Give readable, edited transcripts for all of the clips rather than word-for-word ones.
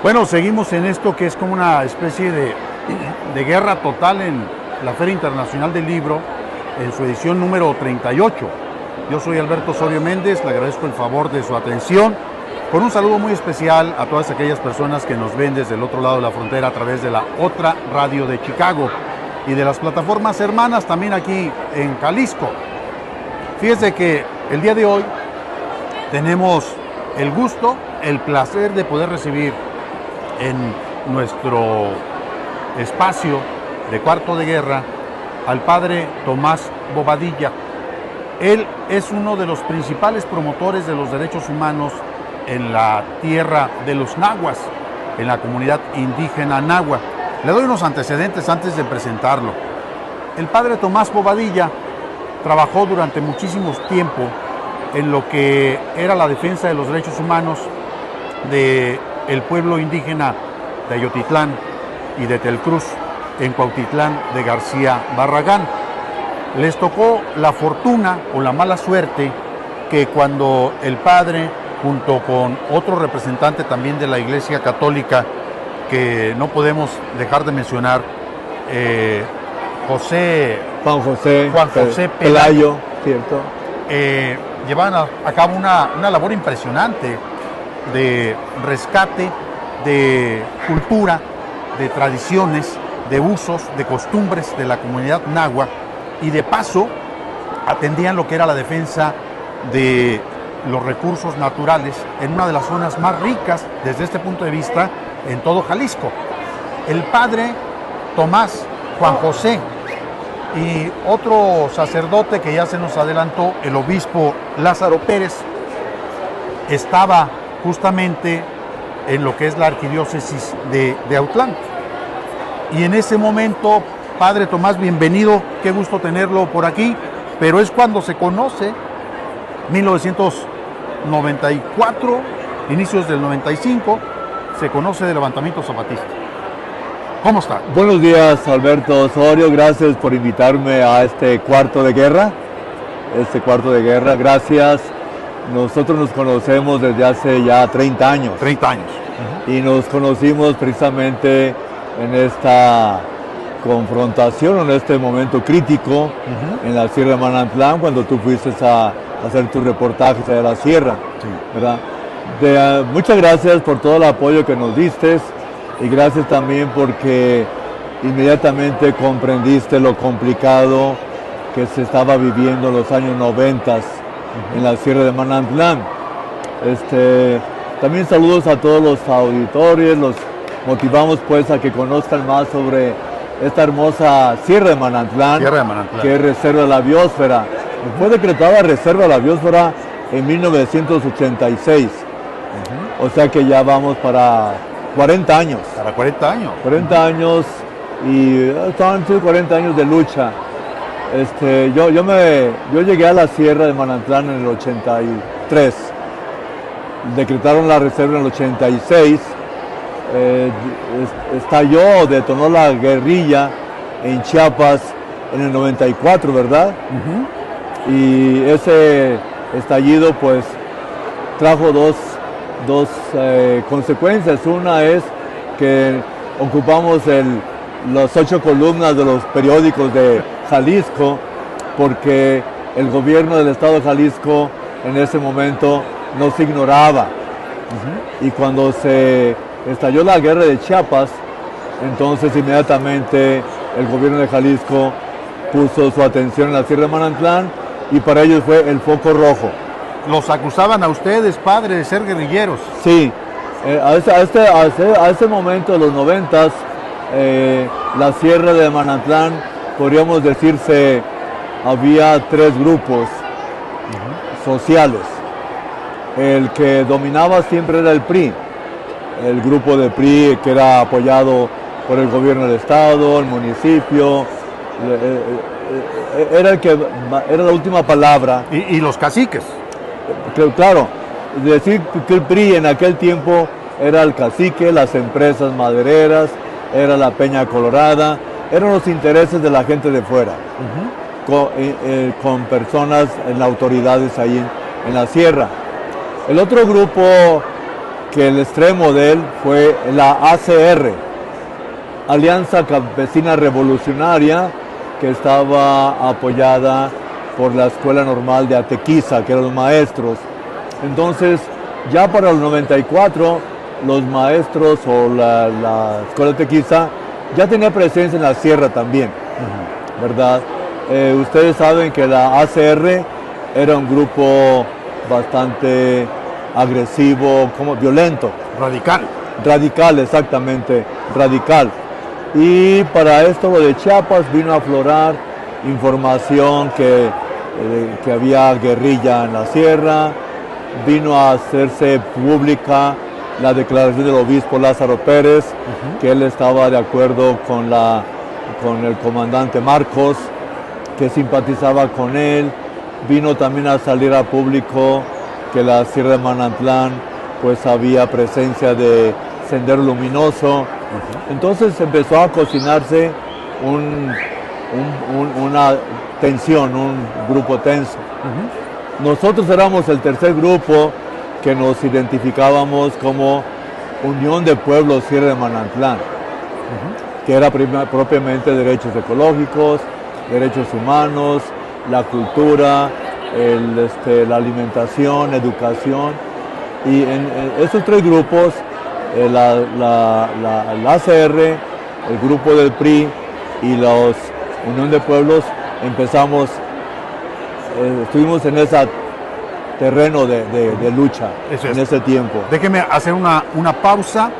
Bueno, seguimos en esto que es como una especie de guerra total en la Feria Internacional del Libro, en su edición número 38. Yo soy Alberto Osorio Méndez, le agradezco el favor de su atención, con un saludo muy especial a todas aquellas personas que nos ven desde el otro lado de la frontera a través de la otra radio de Chicago y de las plataformas hermanas también aquí en Jalisco. Fíjese que el día de hoy tenemos el gusto, el placer de poder recibir en nuestro espacio de Cuarto de Guerra al padre Tomás Bobadilla. Él es uno de los principales promotores de los derechos humanos en la tierra de los nahuas, en la comunidad indígena nahua. Le doy unos antecedentes antes de presentarlo. El padre Tomás Bobadilla trabajó durante muchísimo tiempo en lo que era la defensa de los derechos humanos del pueblo indígena de Ayotitlán y de Telcruz, en Cuautitlán de García Barragán. Les tocó la fortuna o la mala suerte que cuando el padre, junto con otro representante también de la Iglesia Católica, que no podemos dejar de mencionar, Juan José Pelayo, ¿cierto? llevaban a cabo una labor impresionante de rescate de cultura, de tradiciones, de usos, de costumbres de la comunidad nahua, y de paso atendían lo que era la defensa de los recursos naturales en una de las zonas más ricas desde este punto de vista en todo Jalisco. El padre Tomás, Juan José, y otro sacerdote que ya se nos adelantó, el obispo Lázaro Pérez, estaba justamente en lo que es la arquidiócesis de Autlán. Y en ese momento, padre Tomás, bienvenido, qué gusto tenerlo por aquí, pero es cuando se conoce, 1994, inicios del 95, se conoce del levantamiento zapatista. ¿Cómo está? Buenos días, Alberto Osorio, gracias por invitarme a este Cuarto de Guerra. Gracias. Nosotros nos conocemos desde hace ya 30 años. 30 años. Y nos conocimos precisamente en esta confrontación, en este momento crítico, en la Sierra de Manantlán, cuando tú fuiste a hacer tus reportajes de la sierra. Sí. ¿Verdad? Muchas gracias por todo el apoyo que nos diste, y gracias también porque inmediatamente comprendiste lo complicado que se estaba viviendo en los años 90 en la Sierra de Manantlán. También saludos a todos los auditores, los motivamos pues a que conozcan más sobre esta hermosa Sierra de Manantlán, que es reserva de la biosfera. Fue decretada reserva de la biosfera en 1986, o sea que ya vamos para 40 años. Para 40 años. 40 años, y estaban 40 años de lucha. Yo llegué a la Sierra de Manantlán en el 83, decretaron la reserva en el 86, detonó la guerrilla en Chiapas en el 94, ¿verdad? Y ese estallido pues trajo dos consecuencias. Una es que ocupamos las 8 columnas de los periódicos de Jalisco, porque el gobierno del estado de Jalisco en ese momento nos ignoraba. Y cuando se estalló la guerra de Chiapas, entonces inmediatamente el gobierno de Jalisco puso su atención en la Sierra de Manantlán, y para ellos fue el foco rojo. Los acusaban a ustedes, padre, de ser guerrilleros. Sí, a ese momento de los 90, la Sierra de Manantlán, podríamos decirse, había 3 grupos sociales. El que dominaba siempre era el PRI, el grupo de PRI que era apoyado por el gobierno del estado, el municipio, era la última palabra. ¿Y los caciques? Claro, decir que el PRI en aquel tiempo era el cacique, las empresas madereras, era la Peña Colorada, eran los intereses de la gente de fuera, con personas en las autoridades ahí en la sierra. El otro grupo que el extremo de él fue la ACR, Alianza Campesina Revolucionaria, que estaba apoyada por la Escuela Normal de Atequiza, que eran los maestros. Entonces, ya para el 94, los maestros o la Escuela de Atequiza ya tenía presencia en la sierra también, ¿verdad? Ustedes saben que la ACR era un grupo bastante agresivo, como violento. Radical. Radical, exactamente, radical. Y para esto lo de Chiapas vino a aflorar información que había guerrilla en la sierra, vino a hacerse pública la declaración del obispo Lázaro Pérez, que él estaba de acuerdo con el comandante Marcos, que simpatizaba con él. Vino también a salir a público que la Sierra de Manantlán pues había presencia de Sendero Luminoso. Entonces empezó a cocinarse una tensión, un grupo tenso. Nosotros éramos el tercer grupo que nos identificábamos como Unión de Pueblos Sierra de Manantlán, que era propiamente derechos ecológicos, derechos humanos, la cultura, la alimentación, educación. Y en esos tres grupos, la ACR, el grupo del PRI y la Unión de Pueblos, estuvimos en ese terreno de lucha en ese tiempo. Déjeme hacer una pausa.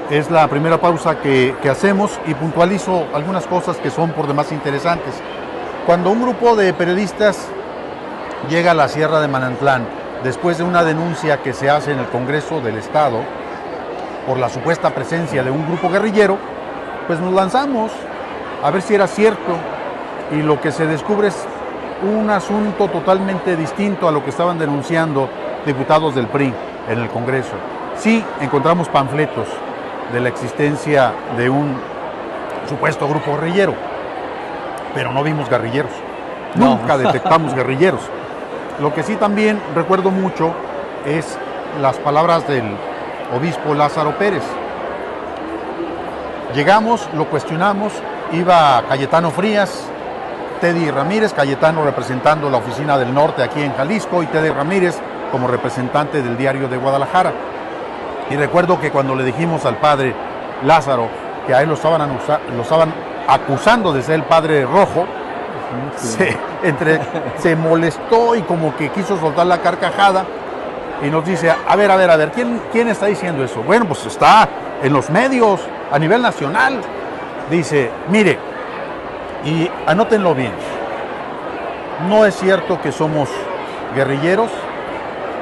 Es la primera pausa que hacemos y puntualizo algunas cosas que son por demás interesantes. Cuando un grupo de periodistas llega a la Sierra de Manantlán, después de una denuncia que se hace en el Congreso del Estado por la supuesta presencia de un grupo guerrillero, pues nos lanzamos a ver si era cierto, y lo que se descubre es un asunto totalmente distinto a lo que estaban denunciando diputados del PRI en el Congreso. Sí, encontramos panfletos de la existencia de un supuesto grupo guerrillero, pero no vimos guerrilleros. No. Nunca detectamos guerrilleros. Lo que sí también recuerdo mucho es las palabras del obispo Lázaro Pérez. Llegamos, lo cuestionamos, iba Cayetano Frías, Teddy Ramírez, Cayetano representando la oficina del norte aquí en Jalisco y Teddy Ramírez como representante del Diario de Guadalajara. Y recuerdo que cuando le dijimos al padre Lázaro que a él lo estaban acusando de ser el padre rojo, se molestó y como que quiso soltar la carcajada y nos dice, a ver, ¿quién está diciendo eso? Bueno, pues está en los medios a nivel nacional. Dice, mire, y anótenlo bien, no es cierto que somos guerrilleros,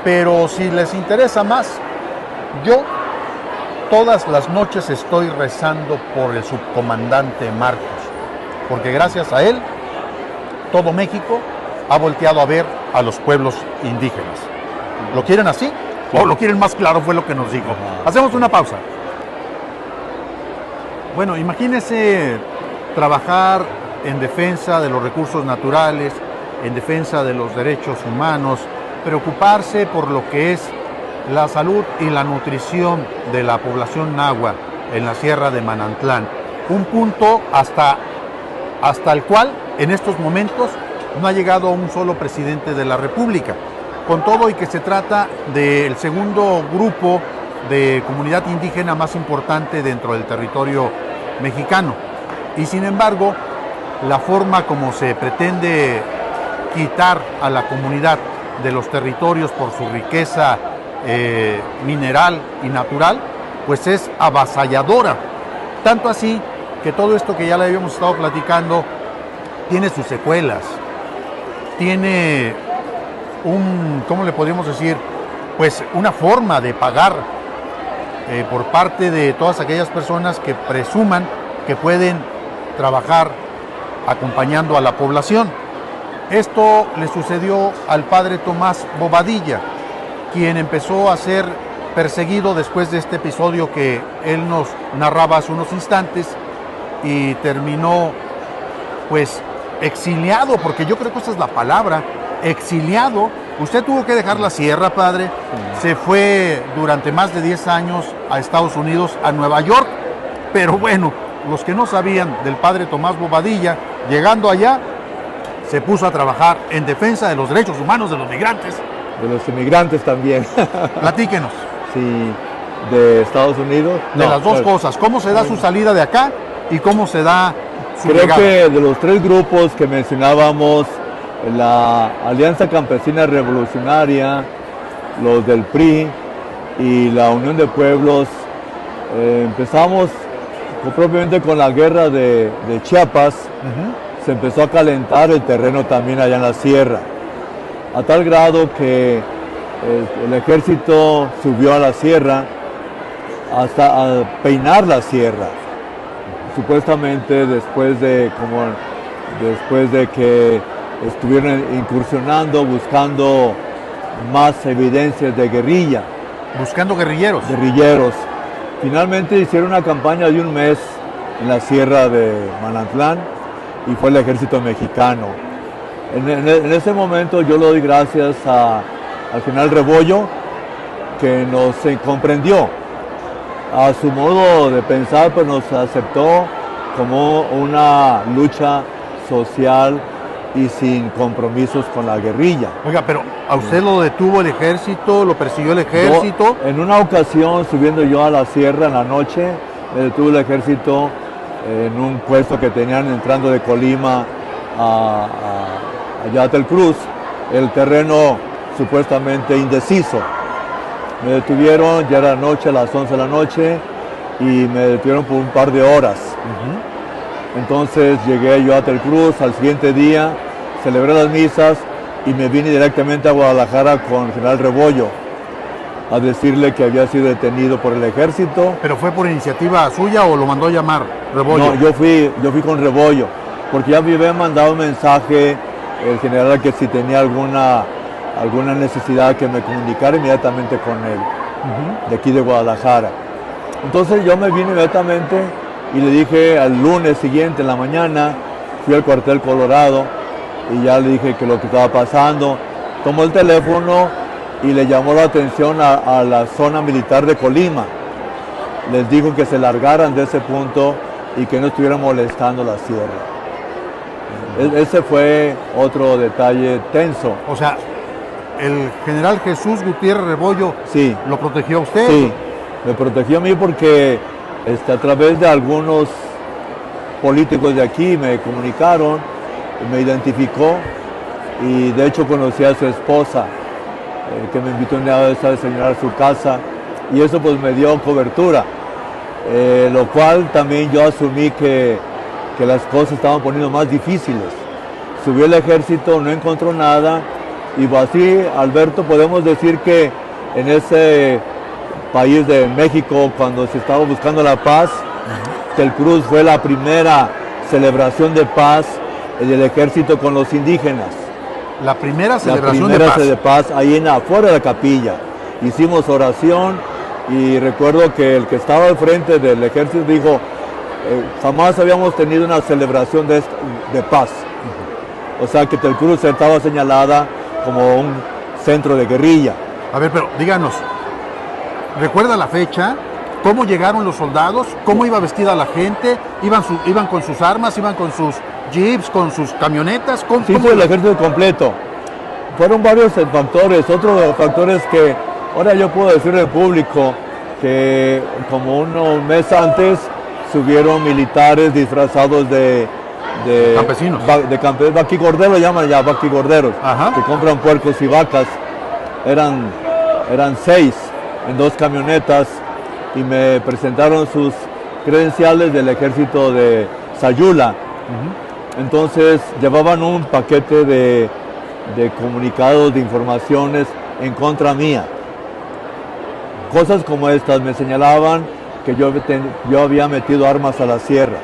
pero si les interesa más, yo todas las noches estoy rezando por el subcomandante Marcos, porque gracias a él todo México ha volteado a ver a los pueblos indígenas. ¿Lo quieren así? ¿O lo quieren más claro? Fue lo que nos dijo. Hacemos una pausa. Bueno, imagínense trabajar en defensa de los recursos naturales, en defensa de los derechos humanos, preocuparse por lo que es la salud y la nutrición de la población nahua en la Sierra de Manantlán. Un punto hasta el cual en estos momentos no ha llegado un solo presidente de la República. Con todo y que se trata del segundo grupo de comunidad indígena más importante dentro del territorio mexicano. Y sin embargo, la forma como se pretende quitar a la comunidad de los territorios por su riqueza mineral y natural, pues es avasalladora. Tanto así que todo esto que ya le habíamos estado platicando tiene sus secuelas, tiene ¿cómo le podríamos decir? Pues una forma de pagar por parte de todas aquellas personas que presuman que pueden trabajar acompañando a la población. Esto le sucedió al padre Tomás Bobadilla, quien empezó a ser perseguido después de este episodio que él nos narraba hace unos instantes y terminó pues exiliado, porque yo creo que esa es la palabra, exiliado Usted tuvo que dejar la sierra, padre. Se fue durante más de 10 años a Estados Unidos, a Nueva York. Pero bueno, los que no sabían del padre Tomás Bobadilla, llegando allá, se puso a trabajar en defensa de los derechos humanos de los migrantes. De los inmigrantes también. Platíquenos. Sí, de Estados Unidos. De las dos cosas. ¿Cómo se da su salida de acá y cómo se da su Creo llegada? que de los tres grupos que mencionábamos, la Alianza Campesina Revolucionaria, los del PRI y la Unión de Pueblos, empezamos propiamente con la guerra de Chiapas. Se empezó a calentar el terreno también allá en la sierra, a tal grado que el ejército subió a la sierra hasta a peinar la sierra, supuestamente después de que estuvieron incursionando, buscando más evidencias de guerrilla. Buscando guerrilleros. Guerrilleros. Finalmente hicieron una campaña de un mes en la sierra de Manantlán y fue el ejército mexicano. En ese momento yo le doy gracias al general Rebollo, que nos comprendió. A su modo de pensar, pues nos aceptó como una lucha social y sin compromisos con la guerrilla. Oiga, pero ¿a usted lo detuvo el ejército? ¿Lo persiguió el ejército? En una ocasión, subiendo yo a la sierra en la noche, me detuvo el ejército en un puesto que tenían entrando de Colima a Yatel Cruz, el terreno supuestamente indeciso. Me detuvieron, ya era noche, a las 11 de la noche, y me detuvieron por un par de horas. Entonces llegué yo a Yatel Cruz, al siguiente día celebré las misas y me vine directamente a Guadalajara con el general Rebollo a decirle que había sido detenido por el ejército. ¿Pero fue por iniciativa suya o lo mandó a llamar Rebollo? No, yo fui con Rebollo, porque ya me había mandado un mensaje el general que si tenía alguna necesidad que me comunicara inmediatamente con él, de aquí de Guadalajara. Entonces yo me vine inmediatamente y le dije al lunes siguiente en la mañana, fui al cuartel Colorado y ya le dije que lo que estaba pasando. Tomó el teléfono y le llamó la atención a la zona militar de Colima. Les dijo que se largaran de ese punto y que no estuvieran molestando la sierra. Ese fue otro detalle tenso. O sea, el general Jesús Gutiérrez Rebollo, sí, ¿lo protegió a usted? Sí, me protegió a mí porque a través de algunos políticos de aquí me comunicaron, me identificó y de hecho conocí a su esposa, que me invitó un día a desayunar a su casa, y eso pues me dio cobertura, lo cual también yo asumí que las cosas estaban poniendo más difíciles. Subió el ejército, no encontró nada, y así, Alberto, podemos decir que en ese país de México, cuando se estaba buscando la paz, Yatel Cruz fue la primera celebración de paz del ejército con los indígenas. La primera celebración de paz ahí afuera de la capilla. Hicimos oración y recuerdo que el que estaba al frente del ejército dijo, jamás habíamos tenido una celebración de paz. O sea que Yatel Cruz estaba señalada como un centro de guerrilla. A ver, pero díganos, ¿recuerda la fecha? ¿Cómo llegaron los soldados? ¿Cómo iba vestida la gente? ¿Iban con sus armas? ¿Iban con sus jeeps? ¿Con sus camionetas? Sí, fue el ejército completo. Fueron varios factores. Otros factores que ahora yo puedo decir en público que como un mes antes subieron militares disfrazados de campesinos. De vaquigorderos, llaman ya vaquigorderos, que compran puercos y vacas. Eran 6 en 2 camionetas y me presentaron sus credenciales del ejército de Sayula. Entonces llevaban un paquete de comunicados, de informaciones en contra mía. Cosas como estas me señalaban que yo había metido armas a la sierra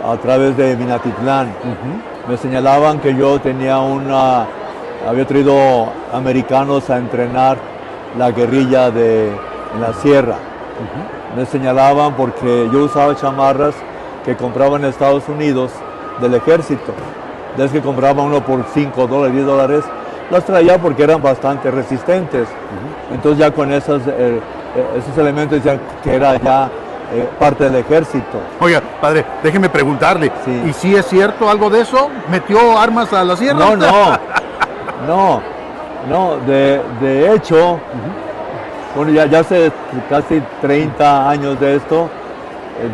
a través de Minatitlán. Me señalaban que yo había traído americanos a entrenar la guerrilla en la sierra. Me señalaban porque yo usaba chamarras que compraba en Estados Unidos del ejército. Desde que compraba uno por $5, $10, las traía porque eran bastante resistentes. Entonces ya con esos elementos ya que era ya parte del ejército. Oiga, padre, déjeme preguntarle, Sí. ¿y si es cierto algo de eso? ¿Metió armas a la sierra? No, de hecho, bueno, ya hace casi 30 años de esto,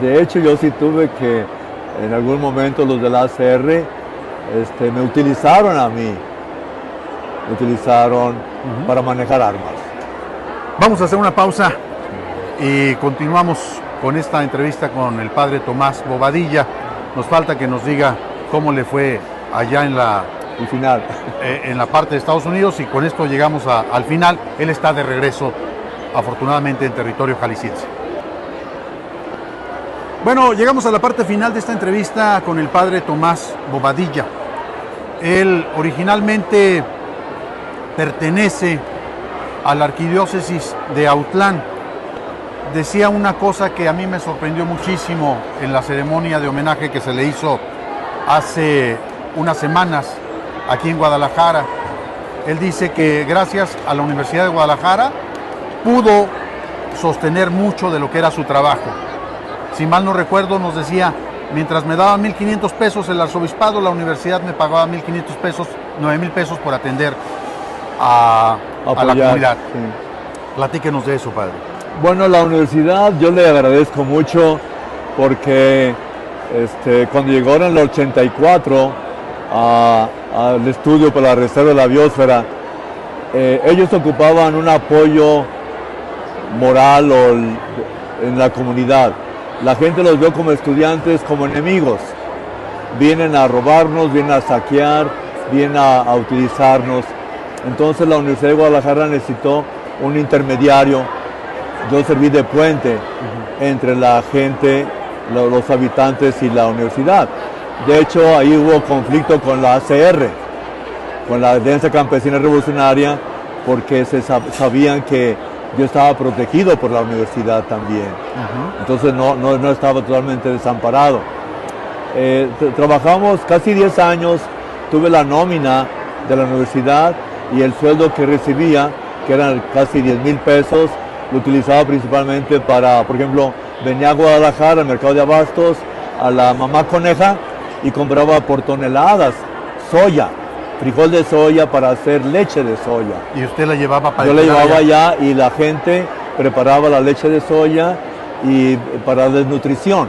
de hecho yo sí tuve que, en algún momento los del ACR, me utilizaron a mí, me utilizaron para manejar armas. Vamos a hacer una pausa y continuamos con esta entrevista con el padre Tomás Bobadilla. Nos falta que nos diga cómo le fue allá en la parte de Estados Unidos, y con esto llegamos al final. Él está de regreso, afortunadamente, en territorio jalisciense. Bueno, llegamos a la parte final de esta entrevista con el padre Tomás Bobadilla. Él originalmente pertenece a la arquidiócesis de Autlán. Decía una cosa que a mí me sorprendió muchísimo en la ceremonia de homenaje que se le hizo hace unas semanas aquí en Guadalajara. Él dice que gracias a la Universidad de Guadalajara pudo sostener mucho de lo que era su trabajo. Si mal no recuerdo, nos decía, mientras me daban 1,500 pesos el arzobispado, la universidad me pagaba 1,500 pesos, 9,000 pesos por atender a la comunidad. Sí. Platíquenos de eso, padre. Bueno, la universidad yo le agradezco mucho porque cuando llegó en el 84 al estudio para la reserva de la biosfera, ellos ocupaban un apoyo moral en la comunidad. La gente los vio como estudiantes, como enemigos. Vienen a robarnos, vienen a saquear, vienen a utilizarnos. Entonces la Universidad de Guadalajara necesitó un intermediario. Yo serví de puente entre la gente, los habitantes y la universidad. De hecho, ahí hubo conflicto con la ACR, con la Alianza Campesina Revolucionaria, porque sabían que yo estaba protegido por la universidad también. Entonces no estaba totalmente desamparado. Trabajamos casi 10 años, tuve la nómina de la universidad y el sueldo que recibía, que eran casi 10,000 pesos, lo utilizaba principalmente para, por ejemplo, venía a Guadalajara, al mercado de abastos, a la Mamá Coneja, y compraba por toneladas soya, frijol de soya para hacer leche de soya. ¿Y usted la llevaba para Yo la llevaba allá y la gente preparaba la leche de soya y para desnutrición,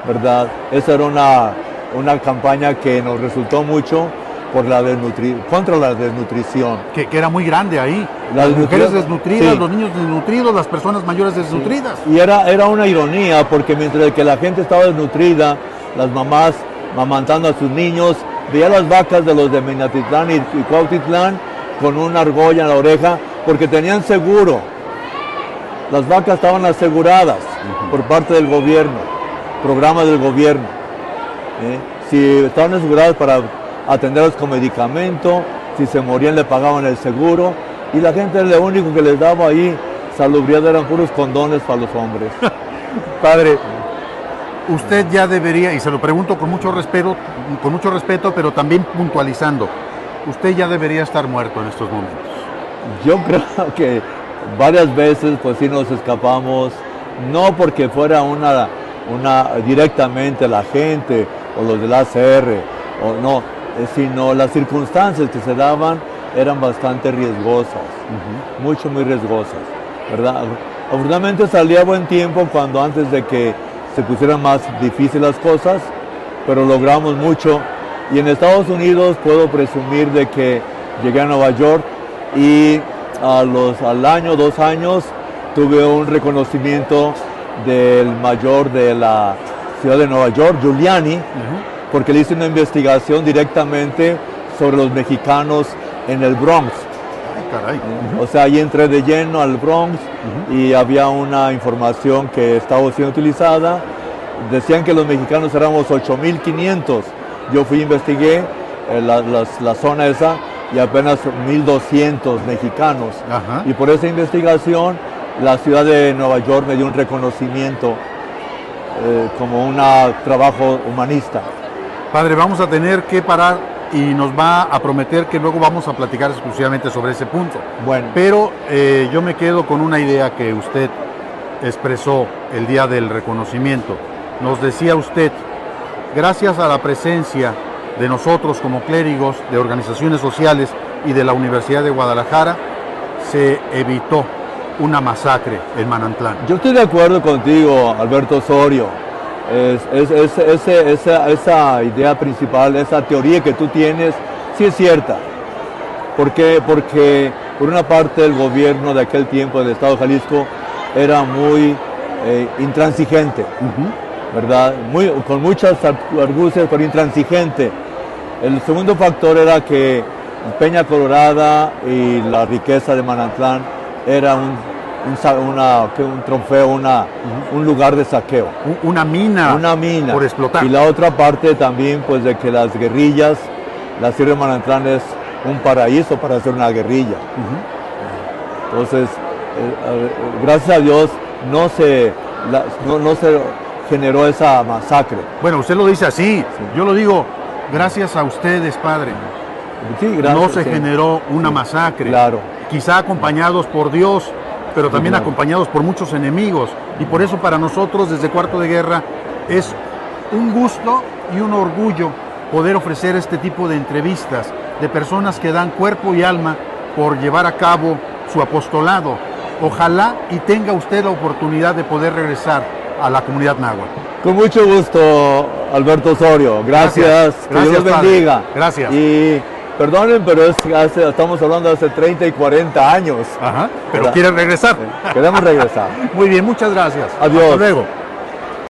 ¿verdad? Esa era una campaña que nos resultó mucho contra la desnutrición. Que era muy grande ahí. Las mujeres desnutridas, sí. Los niños desnutridos, las personas mayores desnutridas. Sí. Y era una ironía, porque mientras que la gente estaba desnutrida, las mamás mamantando a sus niños, veía las vacas de los de Minatitlán y Cuautitlán con una argolla en la oreja, porque tenían seguro. Las vacas estaban aseguradas por parte del gobierno, programa del gobierno. Si estaban aseguradas para atenderlas con medicamento, si se morían le pagaban el seguro, y la gente lo único que les daba ahí salubridad eran puros condones para los hombres. Padre, usted ya debería, y se lo pregunto con mucho respeto, pero también puntualizando, usted ya debería estar muerto en estos momentos. Yo creo que varias veces pues sí nos escapamos, no porque fuera una directamente la gente o los del ACR, o no, sino las circunstancias que se daban eran bastante riesgosas, muy riesgosas, ¿verdad? Afortunadamente salía a buen tiempo cuando antes de que se pusieran más difíciles las cosas, pero logramos mucho. Y en Estados Unidos puedo presumir de que llegué a Nueva York y al año, 2 años, tuve un reconocimiento del mayor de la ciudad de Nueva York, Giuliani, porque le hice una investigación directamente sobre los mexicanos en el Bronx. Caray. O sea, ahí entré de lleno al Bronx y había una información que estaba siendo utilizada. Decían que los mexicanos éramos 8,500. Yo fui, investigué la zona esa y apenas 1,200 mexicanos. Y por esa investigación, la ciudad de Nueva York me dio un reconocimiento como un trabajo humanista. Padre, vamos a tener que parar y nos va a prometer que luego vamos a platicar exclusivamente sobre ese punto. Bueno. Pero yo me quedo con una idea que usted expresó el día del reconocimiento. Nos decía usted, gracias a la presencia de nosotros como clérigos, de organizaciones sociales y de la Universidad de Guadalajara, se evitó una masacre en Manantlán. Yo estoy de acuerdo contigo, Alberto Osorio. Esa idea principal, esa teoría que tú tienes, sí es cierta. ¿Por qué? Porque por una parte el gobierno de aquel tiempo del Estado de Jalisco era muy intransigente, ¿verdad? Con muchas argucias, pero intransigente. El segundo factor era que Peña Colorada y la riqueza de Manantlán era un trofeo, un lugar de saqueo. Una mina por explotar. Y la otra parte también, pues, de que las guerrillas, la Sierra de Manantlán es un paraíso para hacer una guerrilla. Entonces, gracias a Dios no se generó esa masacre. Bueno, usted lo dice así, yo lo digo, gracias a ustedes, padre. Sí, gracias, no se generó una masacre. Claro. Quizá acompañados por Dios, pero también claro, acompañados por muchos enemigos. Y por eso para nosotros desde Cuarto de Guerra es un gusto y un orgullo poder ofrecer este tipo de entrevistas de personas que dan cuerpo y alma por llevar a cabo su apostolado. Ojalá y tenga usted la oportunidad de poder regresar a la comunidad náhuatl. Con mucho gusto, Alberto Osorio. Gracias. Que Dios los bendiga. Gracias. Y perdonen, pero estamos hablando de hace 30 y 40 años. Ajá, pero quieren regresar. Queremos regresar. Muy bien, muchas gracias. Adiós. Hasta luego.